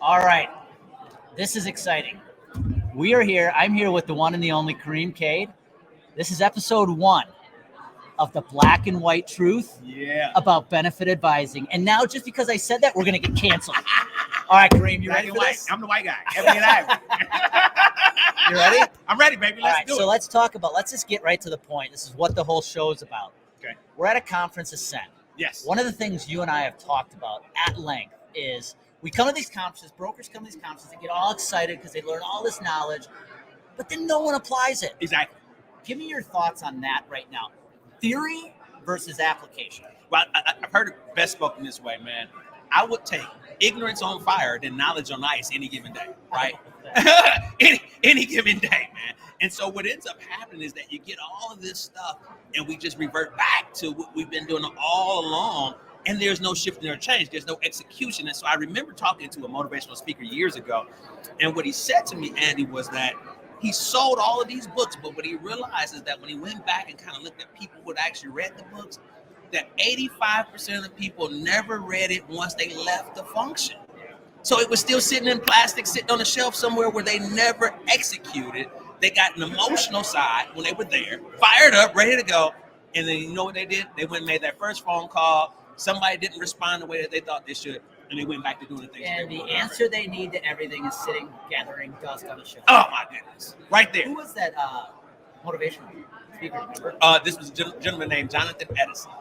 All right. This is exciting. We are here. I'm here with the one and the only Kareem Cade. This is episode 1 of the Black and White Truth about benefit advising. And now, just because I said that, we're going to get canceled. All right, Kareem, you ready for this? I'm the white guy. Ebony and Ivory. You ready? I'm ready, baby. Let's do it. So let's just get right to the point. This is what the whole show is about. Okay. We're at a conference, Ascent. Yes. One of the things you and I have talked about at length is we come to these conferences, brokers come to these conferences, they get all excited because they learn all this knowledge, but then no one applies it. Exactly. Give me your thoughts on that right now. Theory versus application. Well, I've heard it best spoken this way, man. I would take ignorance on fire than knowledge on ice any given day, right? any given day, man. And so what ends up happening is that you get all of this stuff and we just revert back to what we've been doing all along. And there's no shifting or change. There's no execution. And so I remember talking to a motivational speaker years ago. And what he said to me, Andy, was that he sold all of these books. But what he realized is that when he went back and kind of looked at people who had actually read the books, that 85% of the people never read it once they left the function. So it was still sitting in plastic, sitting on a shelf somewhere where they never executed. They got an emotional side when they were there, fired up, ready to go. And then you know what they did? They went and made that first phone call. Somebody didn't respond the way that they thought they should, and they went back to doing the things. And the answer they need to everything is sitting, gathering dust on a shelf. Oh my goodness! Right there. Who was that motivational speaker? Remember? This was a gentleman named Jonathan Edison.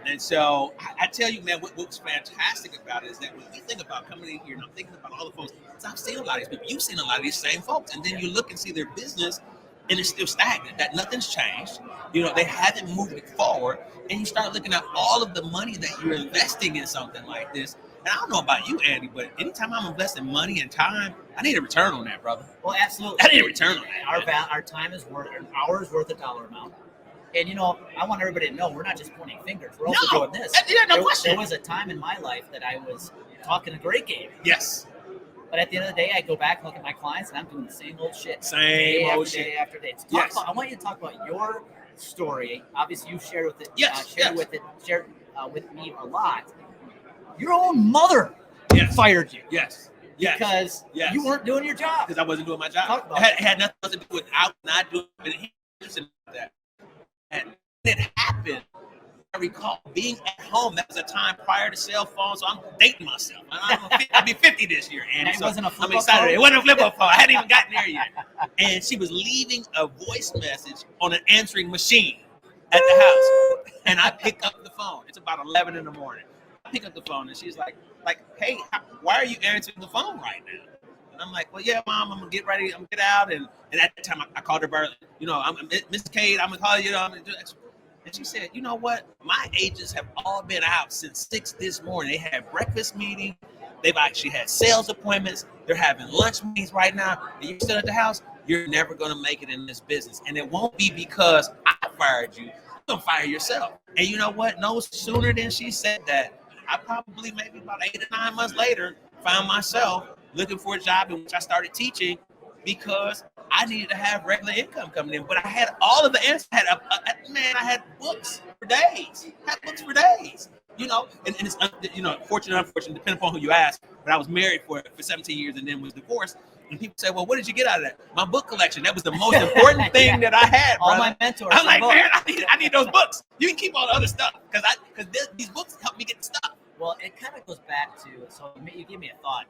And so I tell you, man, what's fantastic about it is that when we think about coming in here, and I'm thinking about all the folks, so I've seen a lot of these people. You've seen a lot of these same folks, and then you look and see their business, and it's still stagnant. That nothing's changed. You know, they haven't moved it forward. And you start looking at all of the money that you're investing in something like this. And I don't know about you, Andy, but anytime I'm investing money and time, I need a return on that, brother. Well, absolutely. I need a return on that. Our time is worth, an hour is worth a dollar amount. And, you know, I want everybody to know we're not just pointing fingers. We're also doing this. Yeah, no question. There was a time in my life that I was talking a great game. Yes. But at the end of the day, I go back and look at my clients, and I'm doing the same old shit. Day after day. So Yes. I want you to talk about your story. Obviously, you shared with it. Yes. Shared with me a lot. Your own mother fired you. Yes. Because you weren't doing your job. Because I wasn't doing my job. Talk about it had nothing to do with not doing that. And it happened. I recall being at home. That was a time prior to cell phones, so I'm dating myself. I'll be 50 this year, Andy. So I'm excited. Phone? It wasn't a flip phone. I hadn't even gotten there yet. And she was leaving a voice message on an answering machine at the house. And I pick up the phone. It's about 11 in the morning. I pick up the phone, and she's like, hey, why are you answering the phone right now? And I'm like, well, yeah, Mom, I'm going to get ready. I'm going to get out. And at that time, I called her early. You know, I'm Miss Cade. I'm going to call you. I'm going to do that. And she said, you know what? My agents have all been out since 6 this morning. They had breakfast meetings. They've actually had sales appointments. They're having lunch meetings right now. And you're still at the house. You're never going to make it in this business. And it won't be because I fired you. You're going to fire yourself. And you know what? No sooner than she said that, I probably maybe about 8 or 9 months later found myself looking for a job in which I started teaching because I needed to have regular income coming in, but I had all of the answers. I had books for days. You know, and it's fortunate, unfortunate, depending upon who you ask. But I was married for 17 years and then was divorced. And people say, "Well, what did you get out of that?" My book collection. That was the most important thing that I had. All brother. my mentors. I'm like, man, I need those books. You can keep all the other stuff because these books help me get stuff. Well, it kind of goes back to, so you give me a thought.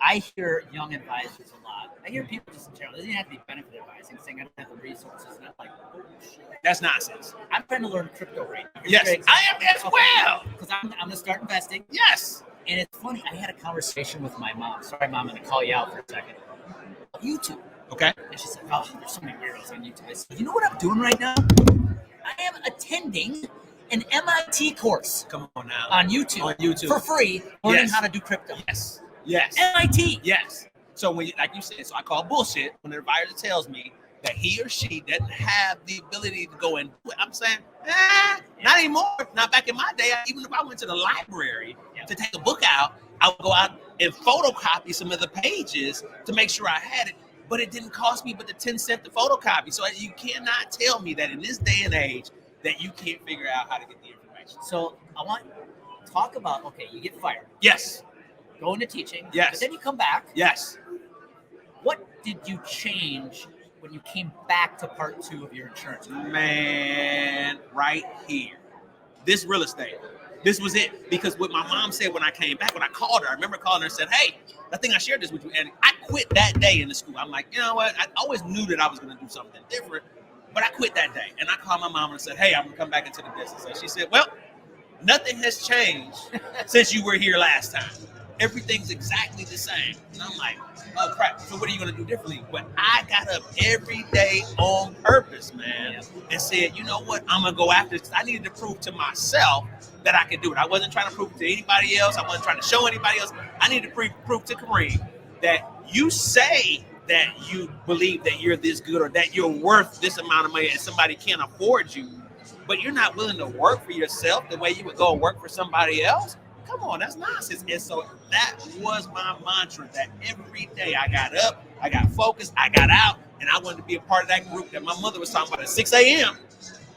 I hear young advisors a lot. I hear people just in general. It doesn't have to be benefit advising, saying I don't have the resources. And I'm like, oh, shit. That's nonsense. I'm trying to learn crypto right now. Yes, I am as well. Because I'm going to start investing. Yes. And it's funny. I had a conversation with my mom. Sorry, Mom, I'm going to call you out for a second. YouTube. Okay. And she said, oh, there's so many weirdos on YouTube. I said, you know what I'm doing right now? I am attending an MIT course. Come on now. On YouTube. For free, learning how to do crypto. Yes. MIT. Yes. So when like you said, so I call bullshit when the advisor tells me that he or she doesn't have the ability to go and do it. I'm saying, not anymore. Now back in my day, even if I went to the library to take a book out, I would go out and photocopy some of the pages to make sure I had it. But it didn't cost me but the 10 cents to photocopy. So you cannot tell me that in this day and age that you can't figure out how to get the information. So I want to talk about, okay, you get fired. Yes. go into teaching. Yes. But then you come back. Yes. What did you change when you came back to part 2 of your insurance? Man, right here. This real estate. This was it. Because what my mom said when I came back, when I called her, I remember calling her and said, hey, I think I shared this with you. And I quit that day in the school. I'm like, you know what? I always knew that I was going to do something different, but I quit that day. And I called my mom and said, hey, I'm going to come back into the business. And she said, well, nothing has changed since you were here last time. Everything's exactly the same. And I'm like, oh crap, so what are you going to do differently? But I got up every day on purpose, man, and said, you know what, I'm going to go after this. I needed to prove to myself that I could do it. I wasn't trying to prove it to anybody else. I wasn't trying to show anybody else. I needed to prove to Kareem that you say that you believe that you're this good or that you're worth this amount of money and somebody can't afford you, but you're not willing to work for yourself the way you would go and work for somebody else. Come on, that's nonsense. And so that was my mantra, that every day I got up, I got focused, I got out, and I wanted to be a part of that group that my mother was talking about at 6 a.m.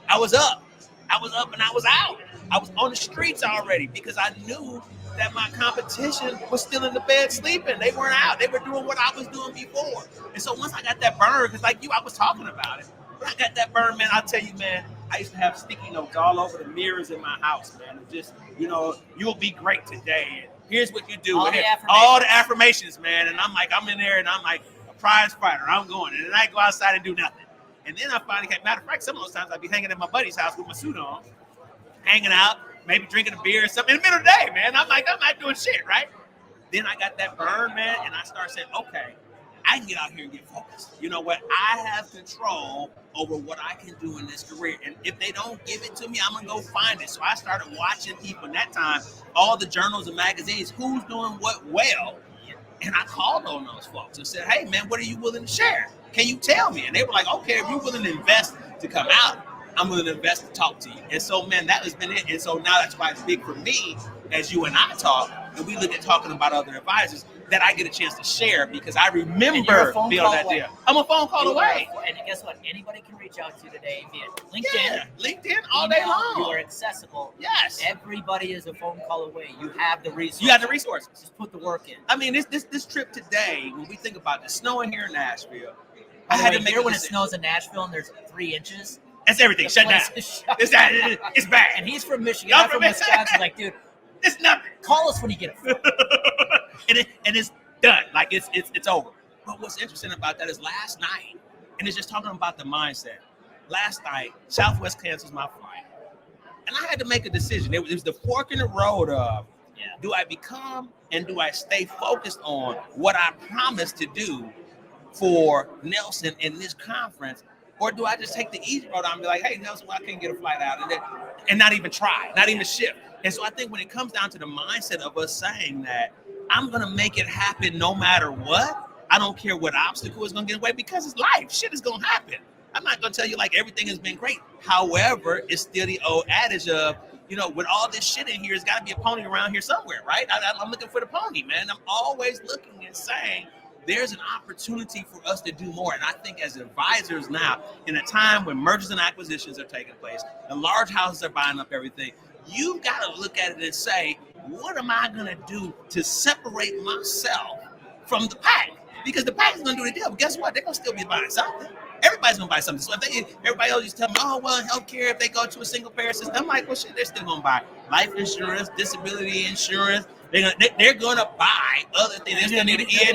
I was up and I was out. I was on the streets already because I knew that my competition was still in the bed sleeping. They weren't out. They were doing what I was doing before. And so once I got that burn, because like you, I was talking about it. When I got that burn, man, I'll tell you, man, I used to have sticky notes all over the mirrors in my house, man. Just, you know, you'll be great today. And here's what you do. All the affirmations, man. And I'm like, I'm in there and I'm like a prize fighter. I'm going. And then I go outside and do nothing. And then I finally came. Matter of fact, some of those times I'd be hanging at my buddy's house with my suit on, hanging out, maybe drinking a beer or something in the middle of the day, man. I'm like, I'm not doing shit, right? Then I got that burn, man, and I started saying, okay, I can get out here and get focused. You know what? I have control over what I can do in this career. And if they don't give it to me, I'm going to go find it. So I started watching people in that time, all the journals and magazines, who's doing what well. And I called on those folks and said, hey, man, what are you willing to share? Can you tell me? And they were like, okay, if you're willing to invest to come out, I'm willing to invest to talk to you. And so, man, that has been it. And so now that's why it's big for me as you and I talk, and we look at talking about other advisors, that I get a chance to share because I remember being on that deal. I'm a phone call away. And guess what? Anybody can reach out to you today via LinkedIn. Yeah, LinkedIn all day long. You are accessible. Yes. Everybody is a phone call away. You have the resources. You have the resources. Just put the work in. I mean, this trip today, when we think about the snowing here in Nashville, I had to make it when it snows in Nashville and there's 3 inches. That's everything. Shut down. It's bad. And he's from Michigan. I'm from Wisconsin. Like, dude, it's nothing. Call us when you get it. and it's done. Like it's over. But what's interesting about that is last night, and it's just talking about the mindset. Last night, Southwest cancels my flight, and I had to make a decision. It was the fork in the road of, do I become and do I stay focused on what I promised to do for Nelson in this conference, or do I just take the easy road and be like, hey, Nelson, well, I can't get a flight out, and not even try, not even shift. And so I think when it comes down to the mindset of us saying that I'm going to make it happen no matter what, I don't care what obstacle is going to get in the way, because it's life. Shit is going to happen. I'm not going to tell you like everything has been great. However, it's still the old adage of, you know, with all this shit in here, there's got to be a pony around here somewhere, right? I'm looking for the pony, man. I'm always looking and saying, there's an opportunity for us to do more. And I think as advisors now, in a time when mergers and acquisitions are taking place, and large houses are buying up everything, you've got to look at it and say, what am I going to do to separate myself from the pack? Because the pack is going to do the deal. But guess what? They're going to still be buying something. Everybody's going to buy something. So everybody else just tell me, oh, well, healthcare, if they go to a single payer system, I'm like, well, shit, they're still going to buy life insurance, disability insurance. They're going to buy other things. They're going to need an EAP.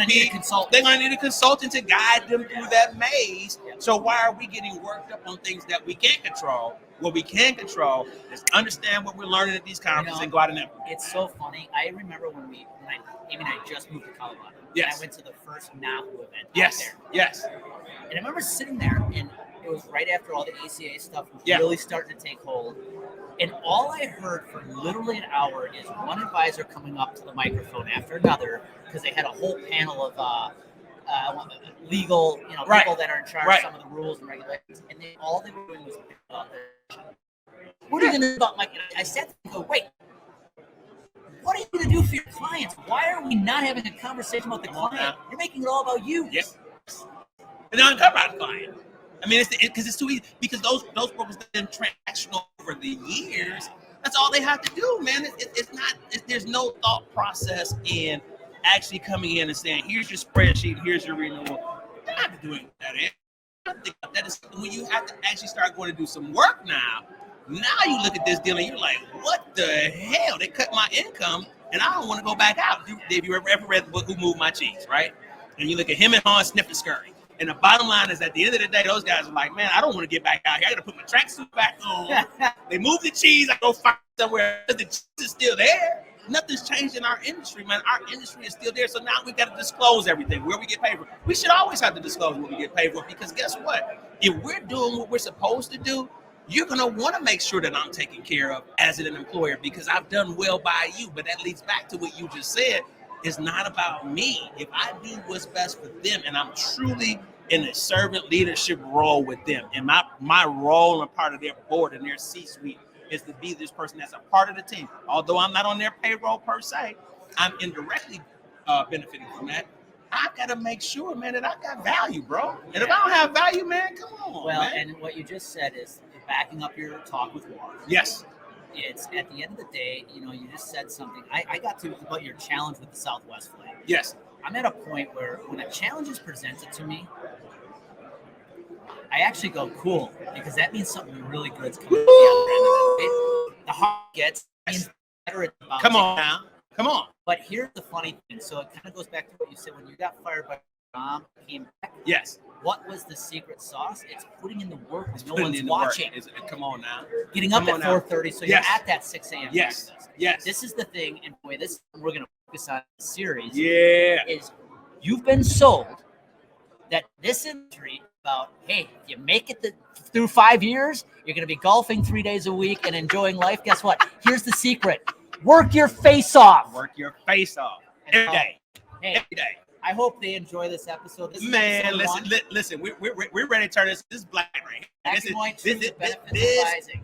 They're going to need a consultant to guide them through that maze. So why are we getting worked up on things that we can't control? What we can control is understand what we're learning at these conferences and go out and network. It's so funny. I remember when Amy and I just moved to Colorado. Yes. And I went to the first NAHU event. Yes. Out there. Yes. And I remember sitting there, and it was right after all the ACA stuff was really starting to take hold. And all I heard for literally an hour is one advisor coming up to the microphone after another, because they had a whole panel of legal, people that are in charge of some of the rules and regulations. And all they were doing was what are you going to do about Mike? I sat there and go, wait, what are you going to do for your clients? Why are we not having a conversation about the client? You're making it all about you. Yes. And they're uncovered about the client. I mean, because it's too easy. Because those programs have been transactional over the years. That's all they have to do, man. It's not. There's no thought process in actually coming in and saying, here's your spreadsheet, here's your renewal. You're not doing that. I think that is when you have to actually start going to do some work now. Now you look at this deal and you're like, what the hell? They cut my income and I don't want to go back out. If you ever read the book, Who Moved My Cheese, right? And you look at him and Han sniffing scurry. And the bottom line is, at the end of the day, those guys are like, man, I don't want to get back out here. I got to put my tracksuit back on. They move the cheese. I go find somewhere. The cheese is still there. Nothing's changed in our industry, man. Our industry is still there. So now we've got to disclose everything, where we get paid for. We should always have to disclose what we get paid for, because guess what? If we're doing what we're supposed to do, you're going to want to make sure that I'm taken care of as an employer, because I've done well by you. But that leads back to what you just said. It's not about me. If I do what's best for them and I'm truly in a servant leadership role with them, and my role and part of their board and their C-suite is to be this person that's a part of the team. Although I'm not on their payroll per se, I'm indirectly benefiting from that. I've got to make sure, man, that I got value, bro. And if I don't have value, man, come on, well, man. And what you just said is backing up your talk with Warren. Yes. It's at the end of the day, you just said something. I got to about your challenge with the Southwest flag. Yes. I'm at a point where when a challenge is presented to me, I actually go, cool, because that means something really good's coming at the other end of it. The heart gets better at the bounce. Come on now. Come on. But here's the funny thing. So it kind of goes back to what you said when you got fired by Tom, came back. Yes. What was the secret sauce? It's putting in the work when no Putting one's in the watching. Come on now. Getting up at 4:30, so Yes. you're at that 6 a.m. Yes. breakfast. Yes. This is the thing, and boy, this we're going to focus on the series. Yeah. Is you've been sold that this industry about, hey, if you make it through 5 years, you're going to be golfing 3 days a week and enjoying life. Guess what? Here's the secret: work your face off. Work your face off every day. Hey, Every day. I hope they enjoy this episode. This is Man, episode listen. We're ready to turn this. This is black right here.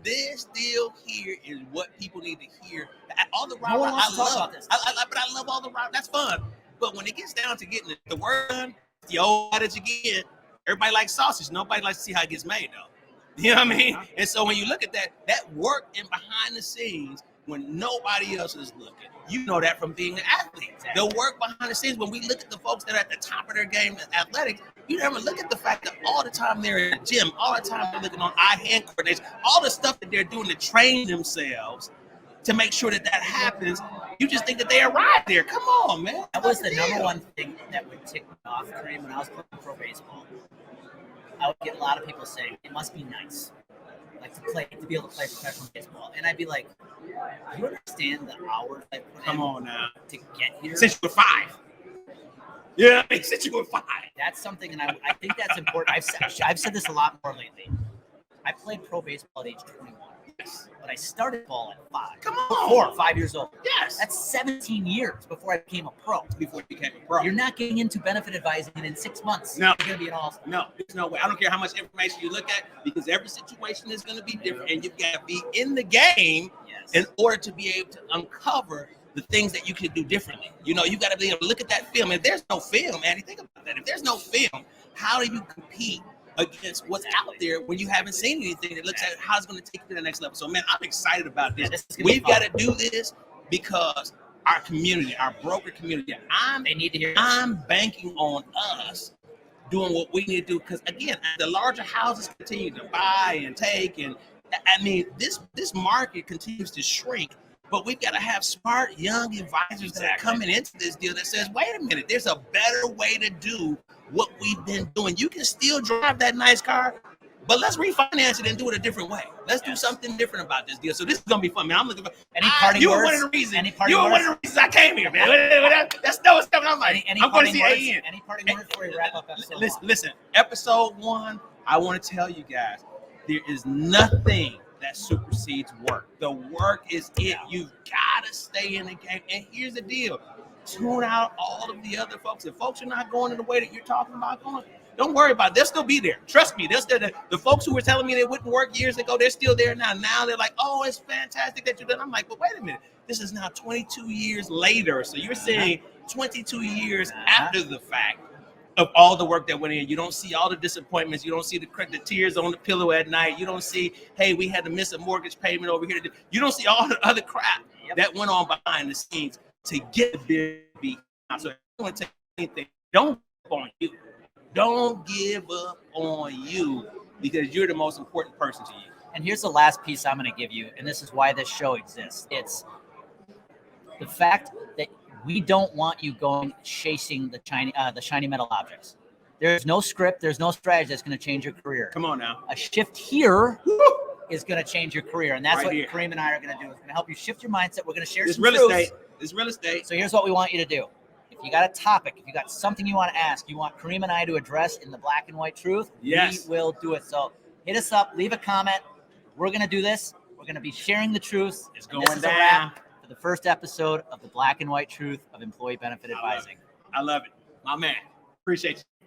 This deal here is what people need to hear. All the rah-rah, I love this. But I love all the rah. That's fun. But when it gets down to getting the work done, the old adage again. Everybody likes sausage. Nobody likes to see how it gets made, though. You know what I mean? And so when you look at that work in behind the scenes, when nobody else is looking, you know that from being an athlete. Exactly. The work behind the scenes, when we look at the folks that are at the top of their game in athletics, you never look at the fact that all the time they're in the gym, all the time they're looking on eye-hand coordination, all the stuff that they're doing to train themselves to make sure that happens. You just think that they arrived there. Come on, man. That was the number one thing that would tick me off, Kareem, when I was playing pro baseball. I would get a lot of people saying, it must be nice, like to be able to play professional baseball. And I'd be like, do you understand the hours I put in to get here? Since you were 5. Yeah, since you were 5. That's something, and I think that's important. I've said this a lot more lately. I played pro baseball at age 21. Yes. But I started ball at 5. Come on. 4 or 5 years old. Yes. That's 17 years before I became a pro. Before you became a pro. You're not getting into benefit advising, and in 6 months, no. you're going to be an all-star. No, there's no way. I don't care how much information you look at, because every situation is going to be different, and you've got to be in the game in order to be able to uncover the things that you could do differently. You got to be able to look at that film. If there's no film, Andy, think about that. If there's no film, how do you compete against what's out there when you haven't seen anything that looks at how it's going to take you to the next level? So, man, I'm excited about this. We've got to do this because our community, our broker community, they need to hear. I'm banking on us doing what we need to do, because, again, the larger houses continue to buy and take, and I mean, this market continues to shrink. But we've got to have smart, young advisors that are coming into this deal that says, wait a minute, there's a better way to do what we've been doing. You can still drive that nice car, but let's refinance it and do it a different way. Let's do something different about this deal. So this is going to be fun, man. I'm looking for you were one of the reasons. You were one of the reasons I came here, man. That's stuff. I'm like, I'm going to see AEN. Any parting words before we wrap up episode Listen, episode 1, I want to tell you guys, there is nothing that supersedes work. The work is it. You've got to stay in the game. And here's the deal. Tune out all of the other folks. If folks are not going in the way that you're talking about going, don't worry about it. They'll still be there. Trust me. They'll still, the folks who were telling me they wouldn't work years ago, they're still there now. Now they're like, oh, it's fantastic that you're done. I'm like, but wait a minute. This is now 22 years later. So you're saying 22 years after the fact of all the work that went in. You don't see all the disappointments. You don't see the tears on the pillow at night. You don't see, hey, we had to miss a mortgage payment over here. You don't see all the other crap that went on behind the scenes to get the So I want to tell you anything. Don't give up on you. Don't give up on you because you're the most important person to you. And here's the last piece I'm going to give you, and this is why this show exists. It's the fact that we don't want you going chasing the shiny metal objects. There's no script. There's no strategy that's going to change your career. Come on now. A shift here is going to change your career, and that's right what here. Kareim and I are going to do. It's going to help you shift your mindset. We're going to share some real truths. estate. It's real estate. So here's what we want you to do. If you got a topic, if you got something you want to ask, you want Kareim and I to address in the Black and White Truth, yes, we will do it. So hit us up, leave a comment. We're going to do this. We're going to be sharing the truth. It's going down. For the first episode of the Black and White Truth of Employee Benefit Advising. I love it. My man. Appreciate you.